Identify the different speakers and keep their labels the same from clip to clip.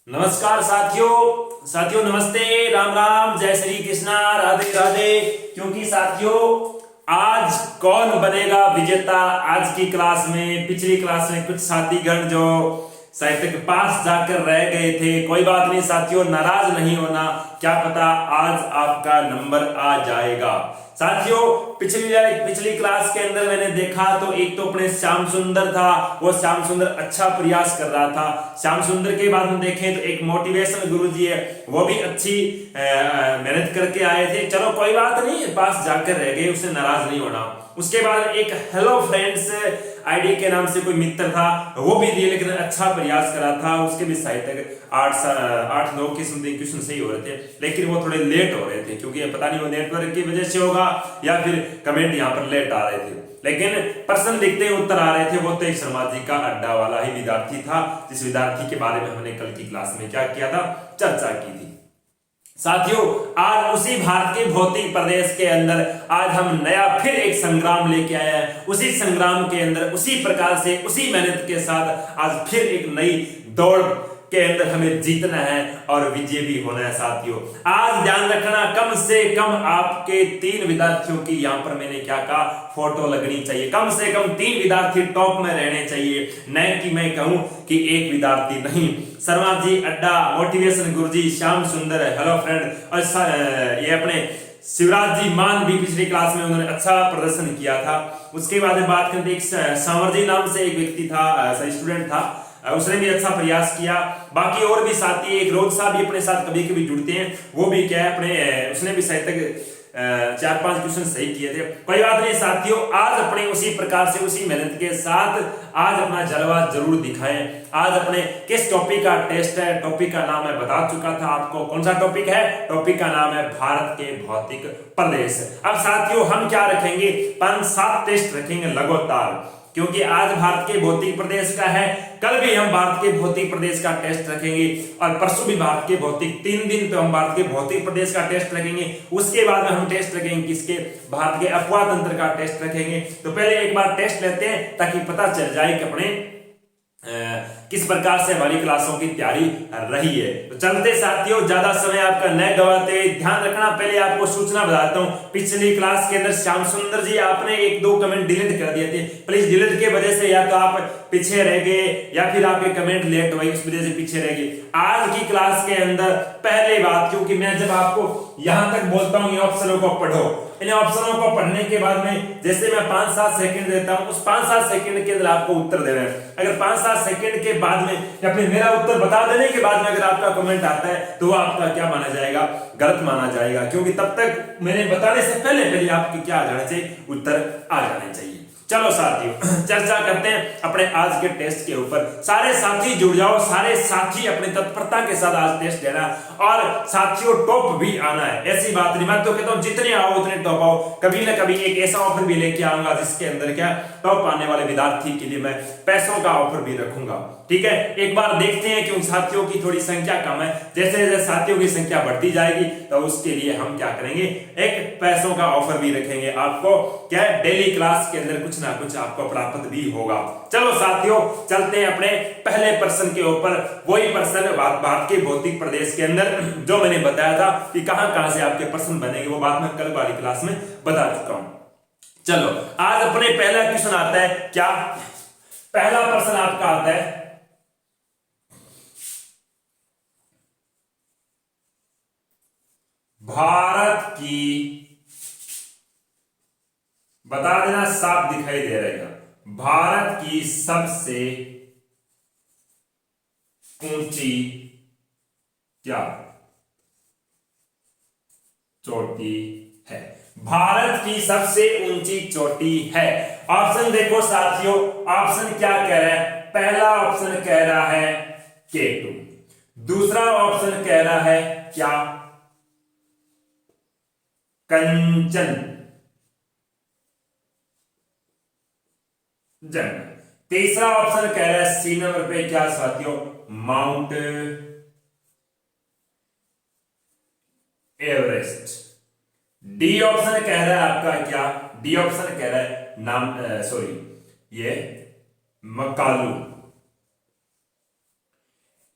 Speaker 1: नमस्कार साथियों नमस्ते, राम राम, जय श्री कृष्णा, राधे राधे। क्योंकि साथियों आज कौन बनेगा विजेता, आज की क्लास में, पिछली क्लास में कुछ साथीगण जो साहित्य के पास जाकर रह गए थे, कोई बात नहीं साथियों, नाराज नहीं होना, क्या पता आज आपका नंबर आ जाएगा। साथियों पिछली क्लास के अंदर मैंने देखा तो एक तो अपने श्याम सुंदर था, वो श्याम सुंदर अच्छा प्रयास कर रहा था। श्याम सुंदर के बाद में देखें तो एक मोटिवेशन गुरुजी है, वो भी अच्छी मेहनत करके आए थे। चलो कोई बात नहीं, पास जाकर रह गए, उससे नाराज नहीं होना। उसके बाद एक हेलो फ्रेंड्स आईडी के नाम से कोई मित्र था, वो भी दिए लेकिन अच्छा प्रयास करा था। उसके भी साहित्य 8-9 के समथिंग क्वेश्चन सही हो रहे थे, लेकिन वो थोड़े लेट हो रहे थे, क्योंकि पता नहीं वो नेटवर्क की वजह से होगा या फिर कमेंट यहाँ पर लेट आ रहे थे, लेकिन प्रश्न लिखते ही उत्तर आ रहे थे। वो तो एक शर्मा जी का अड्डा वाला ही विद्यार्थी था, जिस विद्यार्थी के बारे में हमने कल की क्लास में क्या किया था, चर्चा की थी। साथियों आज उसी भारत के भौतिक प्रदेश के अंदर आज हम नया फिर एक संग्राम लेके आए हैं। उसी संग्राम के अंदर उसी प्रकार से उसी मेहनत के साथ आज फिर एक नई दौड़ के अंदर हमें जीतना है और विजय भी होना है। साथियों आज ध्यान रखना, कम से कम आपके 3 विद्यार्थियों की यहाँ पर मैंने क्या कहा, फोटो लगनी चाहिए। कम से कम 3 विद्यार्थी टॉप में रहने चाहिए, न कि मैं कहूं कि एक विद्यार्थी नहीं। शर्मा जी अड्डा, मोटिवेशन गुरुजी, श्याम सुंदर, हेलो फ्रेंड, और ये अपने शिवराज जी मान भी पिछली क्लास में उन्होंने अच्छा प्रदर्शन किया था। उसके बाद में बात करते एक सांवर जी नाम से एक व्यक्ति था, स्टूडेंट था, उसने भी अच्छा प्रयास किया। बाकी और भी साथी, एक रोज साहब भी अपने साथ कभी कभी जुड़ते हैं, वो भी क्या है अपने उसने भी साहित्य 4-5 क्वेश्चन सही किए थे। कोई बात नहीं साथियों, आज अपने उसी प्रकार से उसी मेहनत के साथ आज अपना जलवा जरूर दिखाएं। आज अपने किस टॉपिक का टेस्ट है, टॉपिक का नाम मैं बता चुका था आपको। कौन सा टॉपिक है? टॉपिक का नाम है भारत के भौतिक प्रदेश। अब साथियों हम क्या रखेंगे, 5-7 टेस्ट रखेंगे लगातार, क्योंकि आज भारत के भौतिक प्रदेश का है, कल भी हम भारत के भौतिक प्रदेश का टेस्ट रखेंगे और परसों भी भारत के भौतिक, 3 दिन तो हम भारत के भौतिक प्रदेश का टेस्ट रखेंगे। उसके बाद में हम टेस्ट रखेंगे किसके, भारत के अफवाह तंत्र का टेस्ट रखेंगे। तो पहले एक बार टेस्ट लेते हैं ताकि पता चल जाए कि अपने किस प्रकार से हमारी क्लासों की तैयारी रही है। तो चलते साथियों, ज्यादा समय आपका न गवाते हुए ध्यान रखना, पहले आपको सूचना बताता हूं। पिछली क्लास के अंदर श्याम सुंदर जी आपने 1-2 कमेंट डिलीट कर दिए थे। प्लीज डिलीट के वजह से या तो आप पीछे रह गए या फिर आपके कमेंट लेट हुए, इस वजह से पीछे रह गए। आज की क्लास के अंदर पहले बात, क्योंकि मैं जब आपको यहां तक बोलता हूं इन ऑप्शनों को पढ़ो, इन ऑप्शनों को पढ़ने के बाद में जैसे मैं 5-7 सेकंड देता हूं, उस 5-7 सेकंड के अंदर आपको उत्तर देना है। अगर 5-7 सेकंड के बाद में या फिर मेरा उत्तर बता देने के बाद में अगर आपका कमेंट आता है तो वो आपका क्या माना जाएगा, गलत माना जाएगा, क्योंकि तब तक मैंने बताने से पहले आपके क्या आ जाना चाहिए, उत्तर आ जाने चाहिए। चलो साथियों चर्चा करते हैं अपने आज के टेस्ट के ऊपर। सारे साथी जुड़ जाओ, सारे साथी अपनी तत्परता के साथ आज टेस्ट देना, और साथियों टॉप भी आना है, ऐसी बात नहीं। मैं तो कहता हूं जितने आओ उतने टॉप आओ। कभी ना कभी एक ऐसा ऑफर भी लेके आऊंगा जिसके अंदर क्या टॉप आने वाले विद्यार्थी के लिए मैं पैसों का ऑफर भी रखूंगा, ठीक है। एक बार देखते हैं, क्योंकि साथियों की थोड़ी संख्या कम है, जैसे जैसे साथियों की संख्या बढ़ती जाएगी तो उसके लिए हम क्या करेंगे, एक पैसों का ऑफर भी रखेंगे आपको, क्या डेली क्लास के अंदर कुछ ना कुछ आपको प्राप्त भी होगा। चलो साथियों चलते हैं अपने पहले प्रश्न के ऊपर। वही प्रश्न भारत के भौतिक प्रदेश के अंदर जो मैंने बताया था कि कहां से आपके प्रश्न बनेंगे, वो बात मैं कल वाली क्लास में बता चुका हूं। चलो आज अपने पहला क्वेश्चन आता है, क्या पहला प्रश्न आपका आता है, भारत की, बता देना साफ दिखाई दे रहेगा, भारत की सबसे ऊंची क्या चोटी है, भारत की सबसे ऊंची चोटी है। ऑप्शन देखो साथियों, ऑप्शन क्या कह रहा है, पहला ऑप्शन कह रहा है K2, दूसरा ऑप्शन कह रहा है क्या, कंचन जंग, तीसरा ऑप्शन कह रहा है C नंबर पे क्या साथियों, माउंट एवरेस्ट। डी ऑप्शन कह रहा है आपका क्या, डी ऑप्शन कह रहा है नाम सॉरी ये मकालू।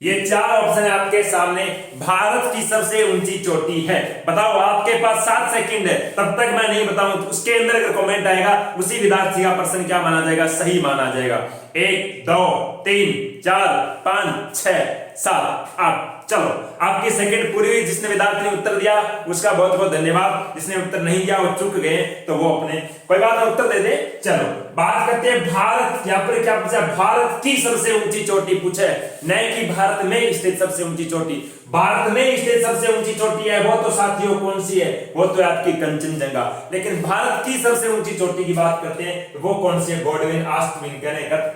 Speaker 1: ये चार ऑप्शन है आपके सामने। भारत की सबसे ऊंची चोटी है, बताओ। आपके पास 7 सेकंड है, तब तक मैं नहीं बताऊं तो उसके अंदर अगर कमेंट आएगा उसी विद्यार्थी का प्रश्न क्या माना जाएगा, सही माना जाएगा। 1 2 3 4 5 6 7 8 चलो आपकी सेकंड पूरी हुई। जिसने विद्यार्थी ने उत्तर दिया उसका बहुत बहुत धन्यवाद। जिसने उत्तर नहीं दिया वो चूक गए तो वो अपने कोई बात नहीं उत्तर दे दे। चलो बात करते हैं भारत, यहां पर क्या पूछा, भारत की सबसे ऊंची चोटी पूछे, नहीं कि भारत में स्थित सबसे ऊंची चोटी। भारत में स्थित सबसे ऊंची चोटी है वो तो साथियों कौन सी है, वो तो है आपकी कंचनजंगा। लेकिन भारत की सबसे ऊंची चोटी की बात करते हैं वो कौन सी है, गॉडविन आस्टविन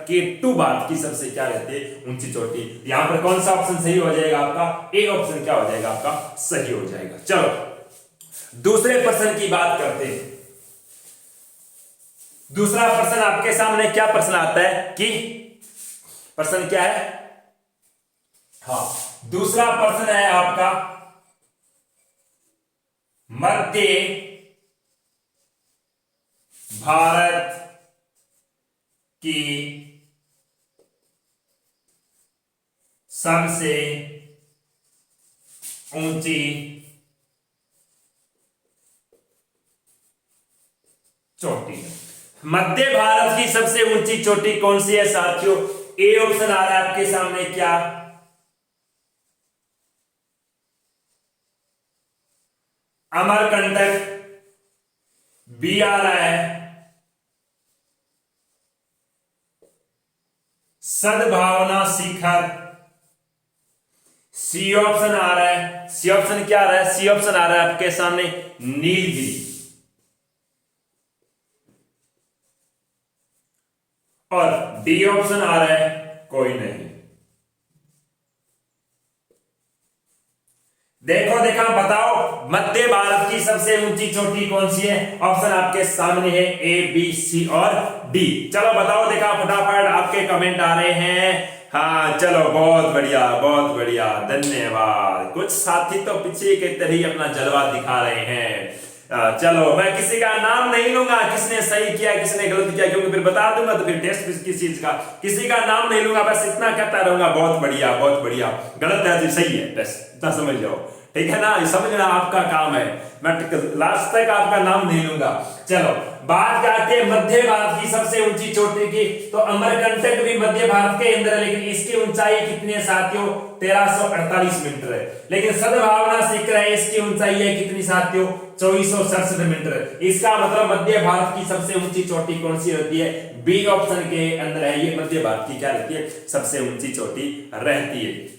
Speaker 1: K2 भारत की सबसे क्या रहती है ऊंची चोटी। यहां पर कौन सा ऑप्शन सही हो जाएगा आपका, ए ऑप्शन क्या हो जाएगा आपका सही हो जाएगा। चलो दूसरे प्रश्न की बात करते हैं। दूसरा प्रश्न आपके सामने क्या प्रश्न आता है कि प्रश्न क्या है, हाँ दूसरा प्रश्न है आपका मध्य भारत की सबसे ऊंची चोटी। मध्य भारत की सबसे ऊंची चोटी कौन सी है साथियों, ए ऑप्शन आ रहा है आपके सामने क्या, अमरकंटक। बी आ रहा है सद्भावना शिखर। सी ऑप्शन आ रहा है, सी ऑप्शन क्या आ रहा है, सी ऑप्शन आ रहा है आपके सामने नीलगिरी। और डी ऑप्शन आ रहा है कोई नहीं। देखो देखा बताओ मध्य भारत की सबसे ऊंची चोटी कौन सी है, ऑप्शन आपके सामने है ए बी सी और डी। चलो बताओ देखा फटाफट, आपके कमेंट आ रहे हैं। हाँ चलो बहुत बढ़िया धन्यवाद। कुछ साथी तो पीछे की तरह ही अपना जलवा दिखा रहे हैं। चलो मैं किसी का नाम नहीं लूंगा किसने सही किया किसने गलत किया, क्योंकि फिर बता दूंगा तो फिर टेस्ट किस चीज का, किसी का नाम नहीं लूंगा, बस इतना कहता रहूंगा बहुत बढ़िया। गलत है तो सही है, बस इतना समझ जाओ, ठीक है ना, समझना आपका काम है। मैं लास्ट तक आपका नाम नहीं लूंगा। चलो बात करते हैं मध्य भारत की सबसे ऊंची चोटी की। तो अमरकंटक भी मध्य भारत के अंदर है, लेकिन इसकी ऊंचाई कितनी है साथियों, 1348 मीटर है। लेकिन सद्भावना शिखर है, इसकी ऊंचाई है कितनी साथियों, 2467 मीटर। इसका मतलब मध्य भारत की सबसे ऊंची चोटी कौन सी रहती है, बी ऑप्शन के अंदर है, ये मध्य भारत की क्या रहती है सबसे ऊंची चोटी रहती है।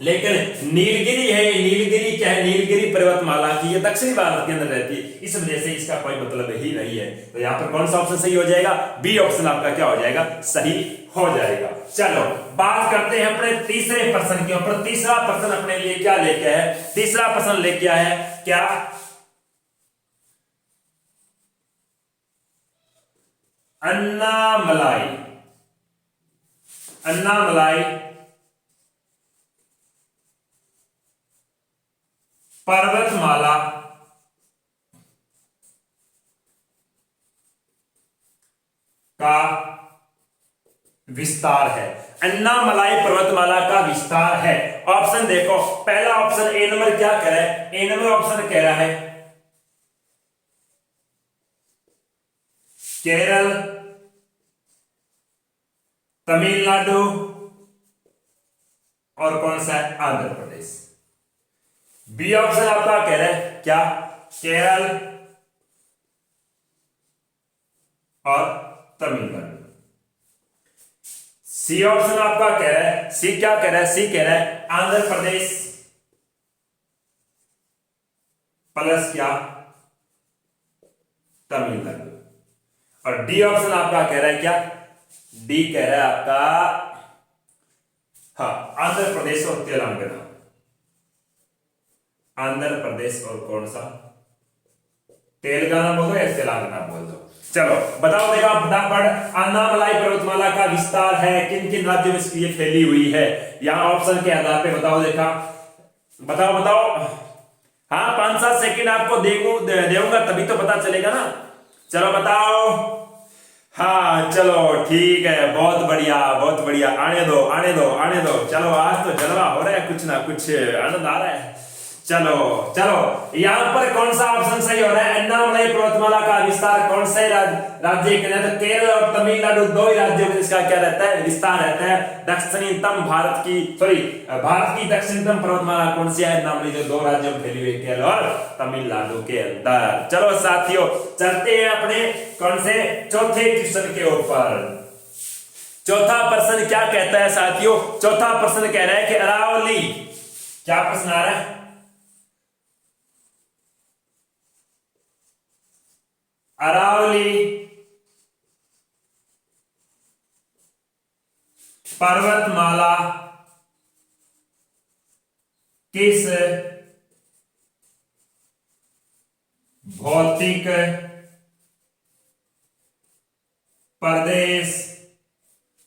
Speaker 1: लेकिन नीलगिरी है, नीलगिरी क्या है, नीलगिरी पर्वतमाला की ये दक्षिणी भारत के अंदर रहती है, इस वजह से इसका कोई मतलब ही नहीं है। तो यहां पर कौन सा ऑप्शन सही हो जाएगा, बी ऑप्शन आपका क्या हो जाएगा सही हो जाएगा। चलो बात करते हैं अपने तीसरे प्रश्न के ऊपर। तीसरा प्रश्न अपने लिए क्या लेके है, तीसरा प्रश्न लेके आया है क्या, अन्नामलाई पर्वतमाला का विस्तार है। अन्नामलाई पर्वतमाला का विस्तार है। ऑप्शन देखो, पहला ऑप्शन ए नंबर क्या कह रहा है, ए नंबर ऑप्शन कह रहा है केरल, तमिलनाडु और कौन सा है आंध्र प्रदेश। बी ऑप्शन आपका कह रहा है क्या, केरल और तमिलनाडु। सी ऑप्शन आपका कह रहा है, सी क्या कह रहा है, सी कह रहा है आंध्र प्रदेश प्लस क्या तमिलनाडु। और डी ऑप्शन आपका कह रहा है क्या, डी कह रहा है आपका हाँ आंध्र प्रदेश और तेलंगाना। आंध्र प्रदेश और कौन सा, तेलंगाना बोल दो या तेलंगाना बोल दो। चलो बताओ देखा फटाफट, अन्नामलाई पर्वतमाला का विस्तार है किन किन राज्यों में ये फैली हुई है, यहां ऑप्शन के आधार पे बताओ देखा, बताओ हाँ 5-7 सेकंड आपको देऊंगा तभी तो पता चलेगा ना। चलो बताओ। हाँ चलो ठीक है, बहुत बढ़िया बहुत बढ़िया, आने दो आने दो आने दो। चलो आज तो जलवा हो रहा है, कुछ ना कुछ आनंद आ रहा है। चलो चलो, यहाँ पर कौन सा ऑप्शन सही हो रहा है? अन्नामलई पर्वतमाला का विस्तार कौन से राज्य के? तो केरल और तमिलनाडु दो ही राज्यों में इसका क्या रहता है? विस्तार रहता है। दक्षिणतम भारत की भारत की दक्षिणतम पर्वतमाला कौन सी है? अन्नामलई, जो दो राज्यों में फैली हुई, केरल और तमिलनाडु के अंदर। चलो साथियों, चलते हैं अपने कौन से चौथे क्वेश्चन के ऊपर। चौथा प्रश्न क्या कहता है साथियों? चौथा प्रश्न कह रहा है कि अरावली, क्या प्रश्न आ रहा है? अरावली पर्वतमाला किस भौतिक प्रदेश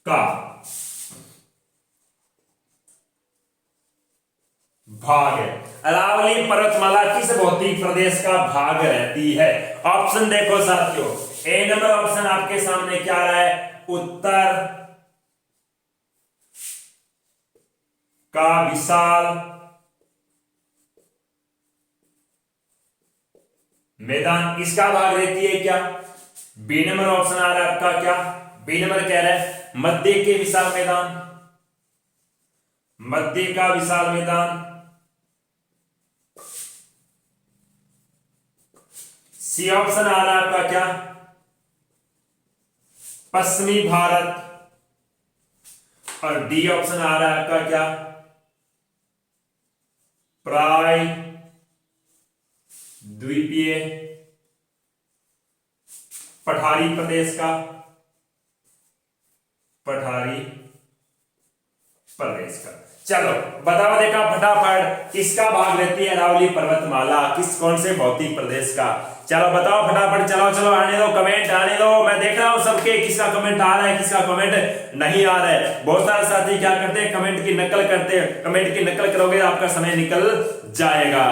Speaker 1: का भाग है? अरावली पर्वतमाला किस भौतिक प्रदेश का भाग रहती है? ऑप्शन देखो साथियों, ए नंबर ऑप्शन आपके सामने क्या आ रहा है? उत्तर का विशाल मैदान इसका भाग रहती है क्या? बी नंबर ऑप्शन आ रहा है आपका क्या? बी नंबर कह रहा है मध्य के विशाल मैदान, मध्य का विशाल मैदान। सी ऑप्शन आ रहा है आपका क्या? पश्चिमी भारत। और डी ऑप्शन आ रहा है आपका क्या? प्राय द्वीपीय पठारी प्रदेश का, पठारी प्रदेश का। चलो बताओ, देखा फटाफट, किसका भाग रहती है अरावली पर्वतमाला? कौन से भौतिक प्रदेश का? चलो बताओ फटाफट, चलो चलो आने दो, कमेंट आने दो। मैं देख रहा हूं सबके, किसका कमेंट आ रहा है, किसका कमेंट नहीं आ रहा है। बहुत सारे साथी क्या करते हैं? कमेंट की नकल करते हैं। कमेंट की नकल करोगे आपका समय निकल जाएगा,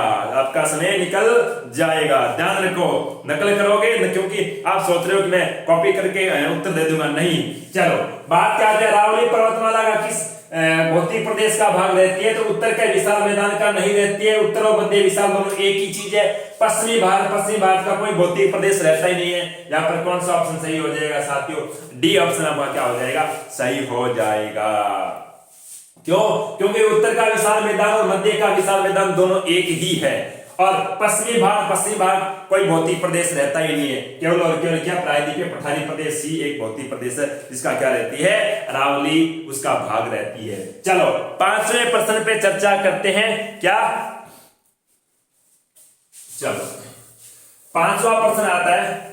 Speaker 1: आपका समय निकल जाएगा, ध्यान रखो। नकल करोगे क्योंकि आप सोच रहे हो कि मैं कॉपी करके उत्तर दे दूंगा, नहीं। चलो बात क्या है, अरावली पर्वतमाला का किस भौतिक प्रदेश का भाग रहती है? तो उत्तर के विशाल मैदान का नहीं रहती है। उत्तर और मध्य विशाल दोनों एक ही चीज है। पश्चिमी भारत का कोई भौतिक प्रदेश रहता ही नहीं है। यहाँ पर कौन सा ऑप्शन सही हो जाएगा साथियों? डी ऑप्शन आपका क्या हो जाएगा? सही हो जाएगा। क्यों? क्योंकि उत्तर का विशाल मैदान और मध्य का विशाल मैदान दोनों एक ही है, और पश्चिमी भाग कोई भौतिक प्रदेश रहता ही नहीं है। केवल और केवल क्या? प्रायद्वीपीय पठारी प्रदेश ही एक भौतिक प्रदेश है जिसका क्या रहती है? अरावली उसका भाग रहती है। चलो 5वें प्रश्न पे चर्चा करते हैं क्या? चलो 5वां प्रश्न आता है,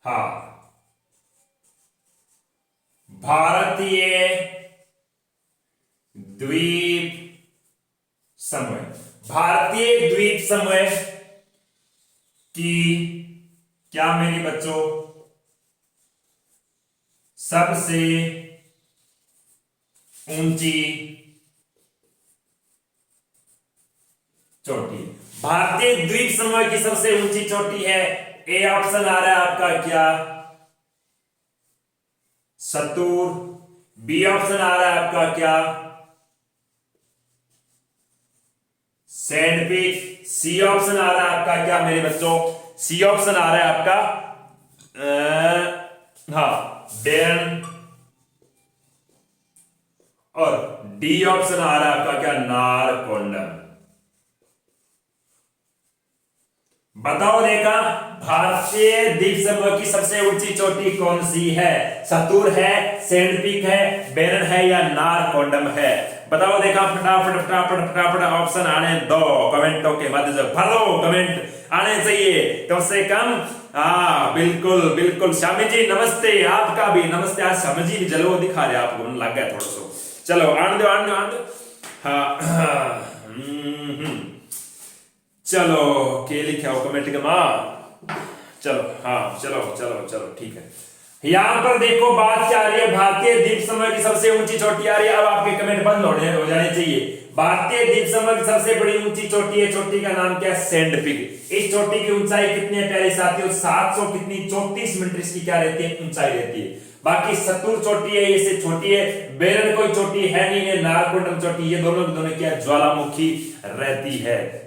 Speaker 1: हाँ, भारतीय द्वीप समूह, भारतीय द्वीप समूह की क्या मेरे बच्चों सबसे ऊंची चोटी? भारतीय द्वीप समूह की सबसे ऊंची चोटी है, ए ऑप्शन आ रहा है आपका क्या? सतूर। बी ऑप्शन आ रहा है आपका क्या? Sand peak. सी ऑप्शन आ रहा है आपका क्या मेरे बच्चों? सी ऑप्शन आ रहा है आपका बेरन। और डी ऑप्शन आ रहा है आपका क्या? नारकोंडम। बताओ, देखा, भारतीय द्वीप समूह की सबसे ऊंची चोटी कौन सी है? सतूर है, सैंड पीक है, बेरन है या नारकोंडम है? बताओ, देखा, फटाफट फटाफट फटाफट ऑप्शन आने दो, कमेंटों के माध्यम से भरो, कमेंट आने चाहिए कम से कम। हाँ बिल्कुल बिल्कुल। शामी जी नमस्ते, आपका भी नमस्ते। आज शामी जी भी जलवा दिखा रहे, आपको लग गया थोड़ा सा। चलो आने दो आने दो आने दो। हाँ चलो के लिखे हो कमेंट के मां। चलो हाँ चलो चलो चलो ठीक है। यहां पर देखो बात क्या आ रही है, भारतीय द्वीप समूह की सबसे ऊंची चोटी आ रही है। अब आपके कमेंट बंद हो जाने चाहिए। भारतीय द्वीप समूह की सबसे बड़ी ऊंची चोटी है, चोटी का नाम क्या है, सैंड पिग। इस चोटी की ऊंचाई कितनी है प्यारे साथियों, 700 कितनी 34 मीटर इसकी क्या रहती है, ऊंचाई रहती है। बाकी सतुर चोटी है, ये से छोटी है। बेरन कोई चोटी है नहीं है, नारकुंडम चोटी, ये दोनों क्या ज्वालामुखी रहती है।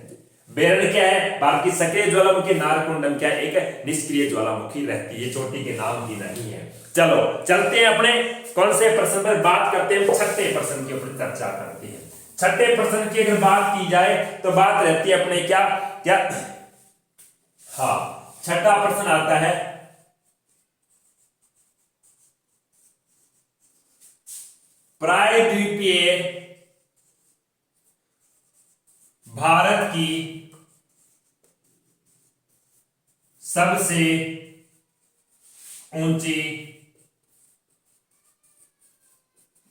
Speaker 1: बेरन क्या है, बाकी सक्रिय ज्वालामुखी, नारकुंडम क्या है, एक निष्क्रिय ज्वालामुखी रहती है, चोटी के नाम की नहीं है। चलो चलते हैं अपने कौन से प्रश्न पर बात करते हैं, छठे प्रश्न के ऊपर चर्चा करते हैं। छठे प्रश्न की अगर बात की जाए तो बात रहती है अपने क्या क्या, हाँ छठा प्रश्न आता है, प्रायद्वीपीय भारत की सबसे ऊंची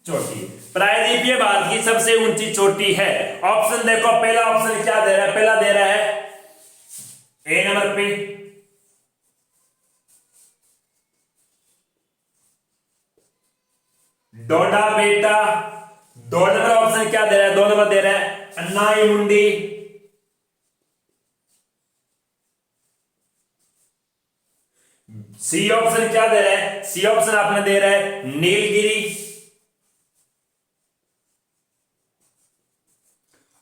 Speaker 1: चोटी। प्रायद्वीपीय भारत की सबसे ऊंची चोटी है। ऑप्शन देखो, पहला ऑप्शन क्या दे रहा है, पहला दे रहा है ए नंबर पे डोडा बेटा, दो नंबर ऑप्शन क्या दे रहा है, दो नंबर दे रहा है अन्नाई मुंडी, सी ऑप्शन क्या दे रहा है, सी ऑप्शन आपने दे रहा है नीलगिरी,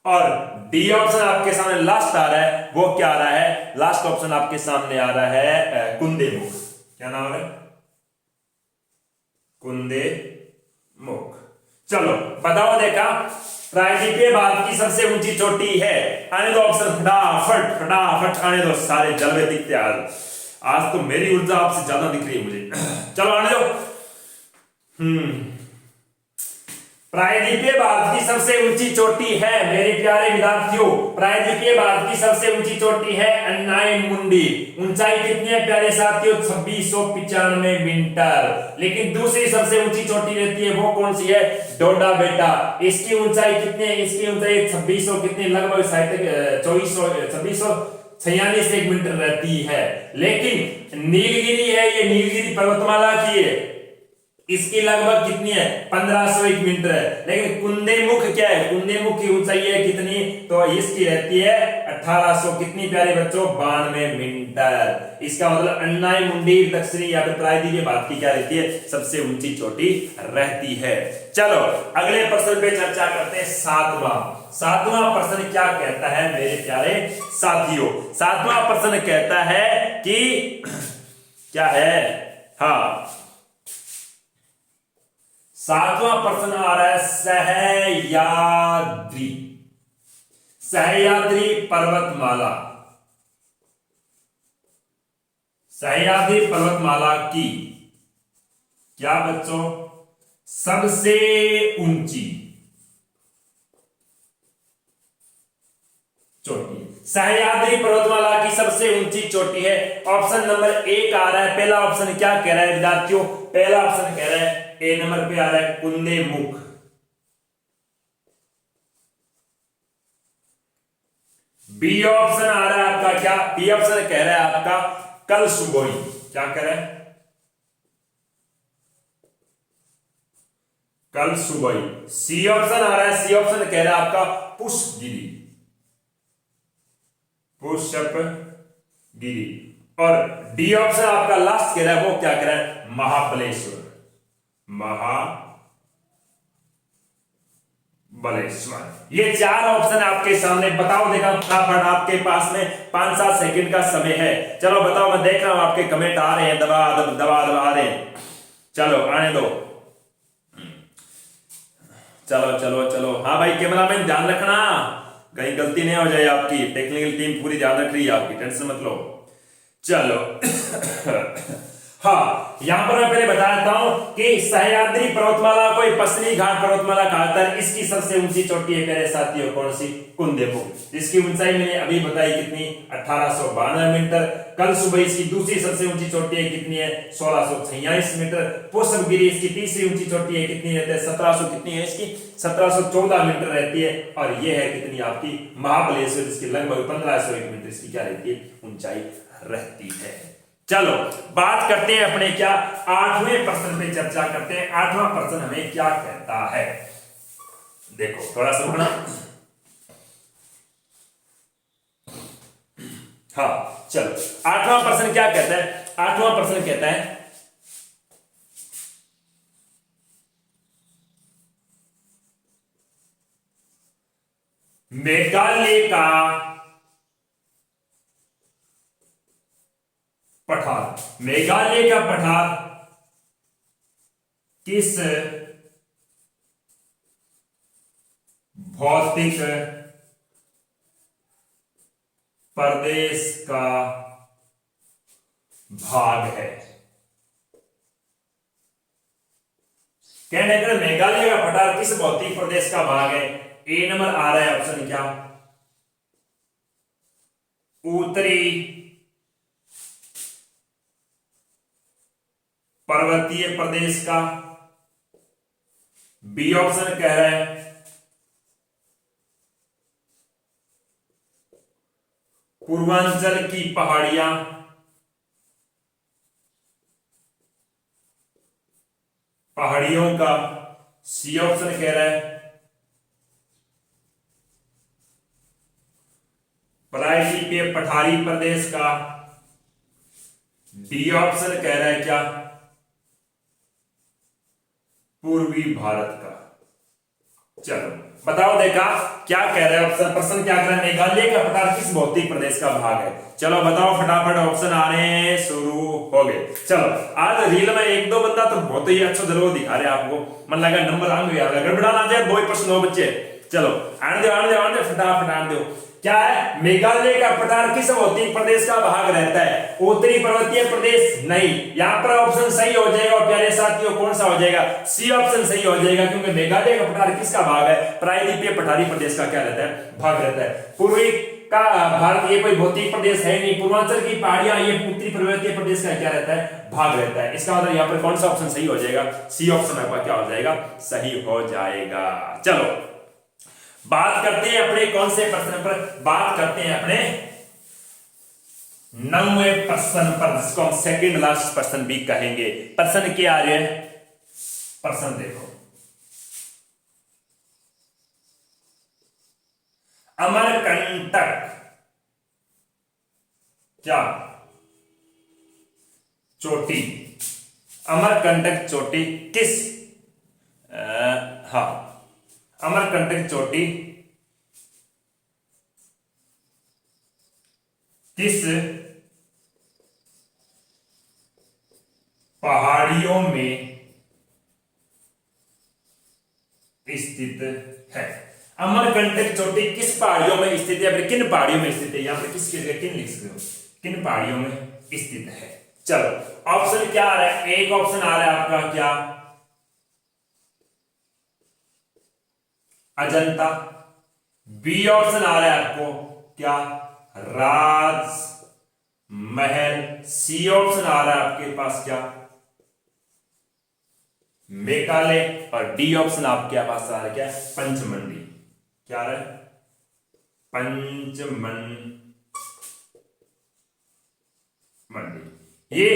Speaker 1: और डी ऑप्शन आपके सामने लास्ट आ रहा है, वो क्या आ रहा है, लास्ट ऑप्शन आपके सामने आ रहा है कुंदेमुख। क्या नाम है, कुंदेमुख। चलो बताओ, देखा प्रायद्वीपीय भारत की सबसे ऊंची चोटी है। आने दो ऑप्शन, फटाफट फटाफट आने दो, सारे जलवे दिखते आज तो मेरी ऊर्जा आपसे ज्यादा दिख रही है मुझे। चलो आने दो। प्रायद्वीपीय भारत की सबसे ऊंची चोटी है मेरे प्यारे विद्यार्थियों, प्रायद्वीपीय भारत की सबसे ऊंची चोटी है अन्नाई मुंडी। ऊंचाई कितनी है प्यारे साथियों, 2695 मीटर। लेकिन दूसरी सबसे ऊंची चोटी रहती है, वो कौन सी है, डोडा बेटा। इसकी ऊंचाई कितनी है, इसकी ऊंचाई 2600 कितनी, लगभग 2646 मीटर रहती है। लेकिन नीलगिरी है, ये नीलगिरी पर्वतमाला की है, इसकी लगभग कितनी है, 1501 मीटर है। लेकिन कुंदेमुख क्या है, कुंदेमुख की ऊंचाई है कितनी, तो इसकी रहती है 1800 कितनी प्यारे बच्चों, 92 मीटर। इसका मतलब अन्नाई मुंडी दक्षिणी या फिर प्रायद्वीपीय भारत की क्या रहती है, सबसे ऊंची चोटी रहती है। चलो अगले प्रश्न पे चर्चा करते हैं, सातवां प्रश्न क्या कहता है मेरे प्यारे साथियों। सातवां प्रश्न कहता है कि क्या है, हाँ सातवां प्रश्न आ रहा है सह्याद्री, सह्याद्री पर्वतमाला, सह्याद्री पर्वतमाला की क्या बच्चों सबसे ऊंची चोटी। सह्याद्री पर्वतमाला की सबसे ऊंची चोटी है। ऑप्शन नंबर एक आ रहा है, पहला ऑप्शन क्या कह रहा है विद्यार्थियों, पहला ऑप्शन कह रहा है ए नंबर पे आ रहा है कुंदेमुख, बी ऑप्शन आ रहा है आपका क्या, बी ऑप्शन कह रहा है आपका कलसुबोई। क्या कह रहा है, कलसुबोई। सी ऑप्शन आ रहा है, सी ऑप्शन कह रहा है आपका पुष्पगिरी, पुष्पगिरी। और डी ऑप्शन आपका लास्ट कह रहा है, वो क्या कह रहा है महाबलेश्वर, महाबलेश्वर। ये चार ऑप्शन आपके सामने, बताओ देखा फटाफट, आपके पास में 5-7 सेकंड का समय है। चलो बताओ, मैं देख रहा हूं आपके कमेंट आ रहे हैं, दबा आ रहे हैं। चलो आने दो, चलो चलो चलो। हाँ भाई कैमरामैन ध्यान रखना, कहीं गलती नहीं हो जाए आपकी, टेक्निकल टीम पूरी ध्यान रख रही है आपकी, टेंशन मत लो। चलो हाँ, यहां पर मैं पहले बता देता हूं कि सह्याद्री पर्वतमाला को पश्चिमी घाट पर्वतमाला कहा जाता है। इसकी सबसे ऊंची चोटी है मेरे साथियों कौन सी, कुंदेमुख, जिसकी ऊंचाई मैंने अभी बताई कितनी, 1892 मीटर। कल सुबह इसकी दूसरी सबसे ऊंची चोटी है कितनी है, 1646 मीटर। पुष्पगिरी इसकी तीसरी ऊंची चोटी है कितनी रहती है, 1700 कितनी है इसकी, 1714 मीटर रहती है। और ये है कितनी आपकी महाबलेश्वर, जिसकी लगभग 1501 मीटर इसकी क्या रहती है, ऊंचाई रहती है। चलो बात करते हैं अपने क्या 8वें प्रश्न पे चर्चा करते हैं। 8वां प्रश्न हमें क्या कहता है, देखो थोड़ा सा रुकना। हाँ चलो 8वां प्रश्न क्या कहता है। 8वां प्रश्न कहता है मेघालय का पठार, मेघालय का पठार किस भौतिक प्रदेश का भाग है। कहने कर मेघालय का पठार किस भौतिक प्रदेश का भाग है। ए नंबर आ रहा है ऑप्शन क्या, उत्तरी पर्वतीय प्रदेश का। बी ऑप्शन कह रहा है पूर्वांचल की पहाड़ियां। पहाड़ियों का। सी ऑप्शन कह रहा है प्रायद्वीपीय पठारी प्रदेश का। डी ऑप्शन कह रहा है क्या, पूर्वी भारत का। चलो बताओ देखा क्या कह रहा है ऑप्शन, प्रश्न क्या कह रहा है, मेघालय का पठार किस भौतिक प्रदेश का भाग है। चलो बताओ फटाफट, ऑप्शन आने शुरू हो गए। चलो आज रील में एक दो बंदा तो बहुत ही अच्छा जरूर दिखा रहे आपको, मन लगा नंबर आंगे गड़बड़ा ना जाए, 2 ही प्रश्न हो बच्चे। चलो आने दो फटाफट आने दो। क्या है, मेघालय का पठार किस भौतिक प्रदेश का भाग रहता है, उत्तरी पर्वतीय प्रदेश नहीं। यहां पर ऑप्शन सही हो जाएगा प्यारे साथियों, कौन सा हो जाएगा, सी ऑप्शन सही हो जाएगा, क्योंकि मेघालय का पठार किसका भाग है, प्रायद्वीपीय पठारी प्रदेश का क्या रहता है, भाग रहता है। पूर्वी का भारत ये कोई भौतिक प्रदेश है नहीं, पूर्वांचल की पहाड़ियां ये उत्तरी पर्वतीय प्रदेश का क्या रहता है, भाग रहता है। इसका मतलब यहां पर कौन सा ऑप्शन सही हो जाएगा, सी ऑप्शन आपका क्या हो जाएगा, सही हो जाएगा। चलो बात करते हैं अपने कौन से प्रश्न पर, बात करते हैं अपने 9वें प्रश्न पर, जिसको हम सेकंड लास्ट प्रश्न भी कहेंगे। प्रश्न क्या आ रहा है, प्रश्न देखो, अमरकंटक क्या चोटी, अमरकंटक चोटी किस अमरकंटक चोटी किस पहाड़ियों में स्थित है। अमरकंटक चोटी किस पहाड़ियों में स्थित है, किन पहाड़ियों में स्थित है, यहां पर किस किन लिख सकते हो, किन पहाड़ियों में स्थित है। चलो ऑप्शन क्या आ रहा है, एक ऑप्शन आ रहा है आपका क्या, अजंता। बी ऑप्शन आ रहा है आपको क्या, राज महल। सी ऑप्शन आ रहा है आपके पास क्या, मेघालय। और डी ऑप्शन आपके पास आ रहा है क्या, पंचमंडी। क्या आ रहा है, मंडी। ये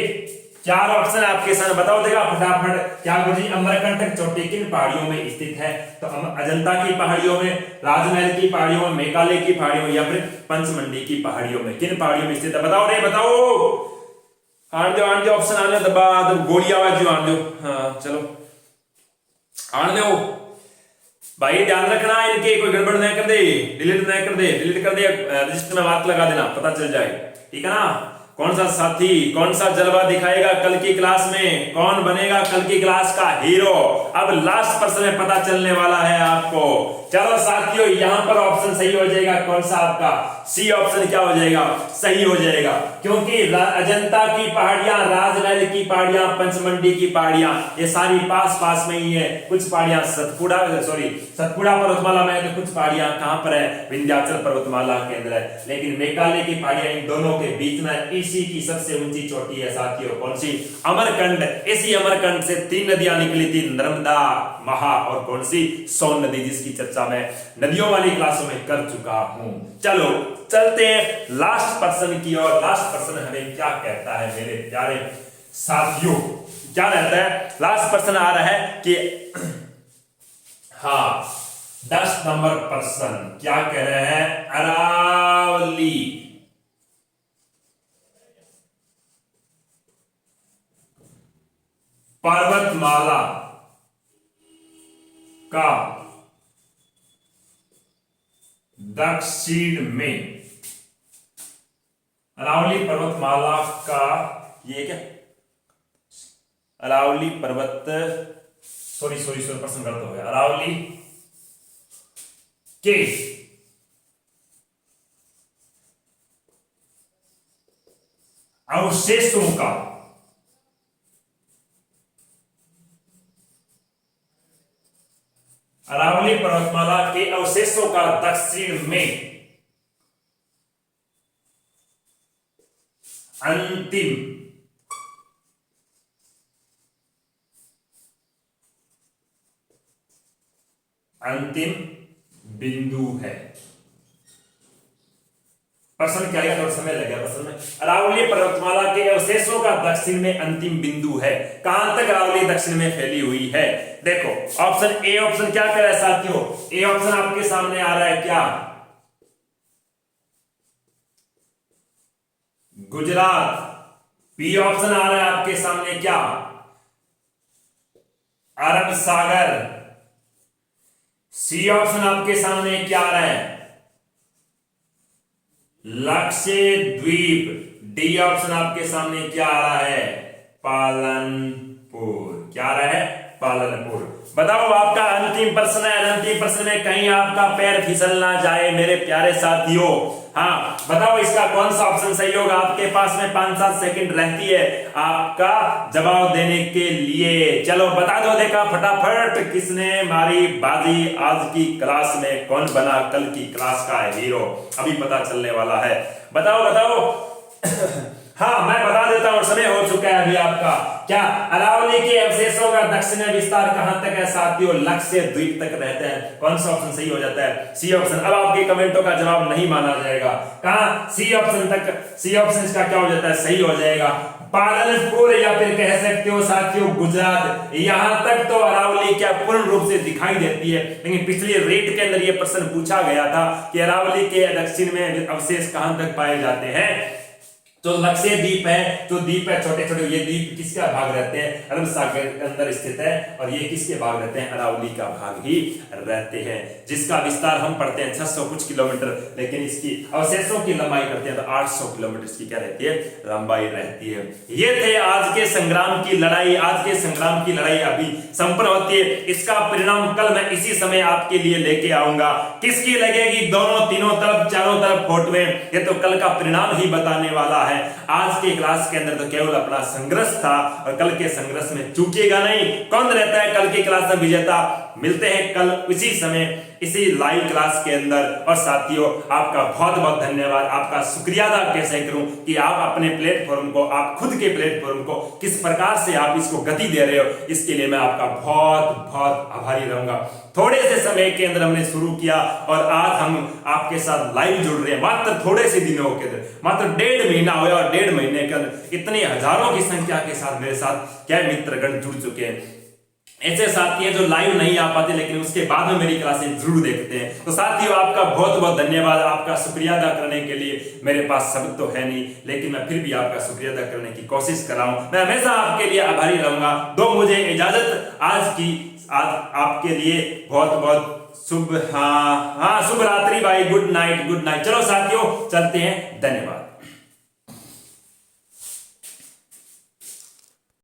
Speaker 1: 4 ऑप्शन आपके सामने, बताओ देगा फटाफट क्या गुरुजी, अमरकंटक चोटी किन पहाड़ियों में स्थित है, तो अजंता की पहाड़ियों में, राजमहल की पहाड़ियों में, मेघालय की पहाड़ियों में, या फिर पंचमंडी की पहाड़ियों में, किन पहाड़ियों में स्थित है, बताओ रे बताओ। आने दो ऑप्शन आने दबा दो, गोली आवाज जो आने दो। हाँ चलो आने दो भाई, ध्यान रखना इनके कोई गड़बड़ नहीं कर दे, डिलीट नहीं कर दे, डिलीट कर दे रजिस्टर में बात लगा देना, पता चल जाए, ठीक है ना। कौन सा साथी कौन सा जलवा दिखाएगा कल की क्लास में, कौन बनेगा कल की क्लास का हीरो, अब लास्ट प्रश्न में पता चलने वाला है आपको। चलो साथियों यहां पर ऑप्शन सही हो जाएगा, कौन सा आपका, सी ऑप्शन क्या हो जाएगा, सही हो जाएगा, क्योंकि अजंता की पहाड़ियां, राजमहल की पहाड़ियां, पंचमंडी की पहाड़ियां ये सारी पास पास में ही है। कुछ पहाड़ियां सतपुड़ा पर्वतमाला में है, तो कुछ पहाड़ियां कहां पर है, विंध्याचल पर्वतमाला के अंदर है। लेकिन मेघालय की पहाड़ियां इन दोनों के बीच में पीसी की सबसे ऊंची चोटी है साथियों, कौन सी? अमरकंड। इसी अमरकंड से 3 नदियां निकली थी, नर्मदा, महा और कौन सी? सोन नदी, जिसकी चर्चा मैं नदियों वाली क्लासों में कर चुका हूं। चलो चलते हैं लास्ट पर्सन की ओर। लास्ट पर्सन हमें क्या कहता है मेरे प्यारे साथियों? क्या रहता है? लास्ट पर्सन आ रहा है कि हाँ 10 नंबर पर्सन क्या कह रहे हैं? अरावली। पर्वतमाला का दक्षिण में, अरावली पर्वतमाला का, ये क्या अरावली पर्वत, सॉरी पर्सन गलत हो गया, अरावली के अवशेषों का अरावली पर्वतमाला के अवशेषों का दक्षिण में अंतिम बिंदु है। प्रश्न क्या है? थोड़ा समय लगेगा प्रश्न में। अरावली पर्वतमाला के अवशेषों का दक्षिण में अंतिम बिंदु है। कहां तक अरावली दक्षिण में फैली हुई है? देखो ऑप्शन ए, ऑप्शन क्या कह रहा है साथियों? ए ऑप्शन आपके सामने आ रहा है क्या? गुजरात। बी ऑप्शन आ रहा है आपके सामने क्या? अरब सागर। सी ऑप्शन आपके सामने क्या आ रहा है? लक्षद्वीप। डी ऑप्शन आपके सामने क्या आ रहा है? पालनपुर। क्या आ रहा है? पालनपुर। बताओ आपका अंतिम प्रश्न है। अंतिम प्रश्न में कहीं आपका पैर फिसल ना जाए मेरे प्यारे साथियों। हाँ बताओ इसका कौन सा ऑप्शन सही होगा? आपके पास में 5-7 सेकंड रहती है आपका जवाब देने के लिए। चलो बता दो, देखा फटाफट किसने मारी बाजी आज की क्लास में, कौन बना कल की क्लास का हीरो, अभी पता चलने वाला है। बताओ हाँ मैं बता देता हूं, समय हो चुका है अभी आपका। क्या अरावली के अवशेषों का दक्षिण विस्तार कहां तक है साथियों? लक्षद्वीप तक रहते हैं। कौन सा ऑप्शन सही हो जाता है? C option. अब आपके कमेंटों का जवाब नहीं माना जाएगा। कहां? सी ऑप्शन तक। सी ऑप्शन इसका क्या हो जाता है? सही हो जाएगा। पालनपुर या फिर कह सकते हो साथियों गुजरात। यहां तक तो अरावली क्या पूर्ण रूप से दिखाई देती है, लेकिन पिछले रेट के अंदर यह प्रश्न पूछा गया था कि अरावली के दक्षिण में अवशेष कहां तक पाए जाते हैं। तो लक्षद्वीप है, जो द्वीप है छोटे छोटे, ये द्वीप किसका भाग रहते हैं? अरब सागर के अंदर स्थित है। और ये किसके भाग रहते हैं? अरावली का भाग ही रहते हैं, जिसका विस्तार हम पढ़ते हैं 600 कुछ किलोमीटर, लेकिन इसकी अवशेषों की लंबाई करते हैं तो 800 किलोमीटर इसकी क्या रहती है? लंबाई रहती है। ये थे आज के संग्राम की लड़ाई। आज के संग्राम की लड़ाई अभी संपन्न होती है। इसका परिणाम कल मैं इसी समय आपके लिए लेके आऊंगा। किसकी लगेगी? दोनों तीनों तरफ चारों तरफ फोटो में, ये तो कल का परिणाम ही बताने वाला है। आज के क्लास के अंदर तो केवल अपना संघर्ष था, और कल के संघर्ष में चूकेगा नहीं। कौन रहता है कल की क्लास में विजेता? मिलते हैं कल इसी समय इसी लाइव क्लास के अंदर। और साथियों आपका बहुत बहुत धन्यवाद, आपका शुक्रिया अदा कैसे करूं कि आप अपने प्लेटफॉर्म को, आप खुद के प्लेटफॉर्म को किस प्रकार से आप इसको गति दे रहे हो, इसके लिए मैं आपका बहुत बहुत आभारी रहूंगा। थोड़े से समय के अंदर हमने शुरू किया और आज हम आपके साथ लाइव जुड़ रहे हैं। मात्र थोड़े से दिनों के अंदर, मात्र 1.5 महीना हुआ और 1.5 महीने के अंदर इतने हजारों की संख्या के साथ मेरे साथ क्या मित्रगण जुड़ चुके हैं। ऐसे साथी हैं जो लाइव नहीं आ पाते लेकिन उसके बाद में मेरी क्लासें जरूर देखते हैं। तो साथियों आपका बहुत बहुत धन्यवाद। आपका शुक्रिया अदा करने के लिए मेरे पास शब्द तो है नहीं, लेकिन मैं फिर भी आपका शुक्रिया अदा करने की कोशिश कर रहा हूं। मैं हमेशा आपके लिए आभारी रहूंगा। दो मुझे इजाजत आज आपके लिए बहुत बहुत शुभ शुभ रात्रि भाई। Good night. चलो साथियों चलते हैं। धन्यवाद।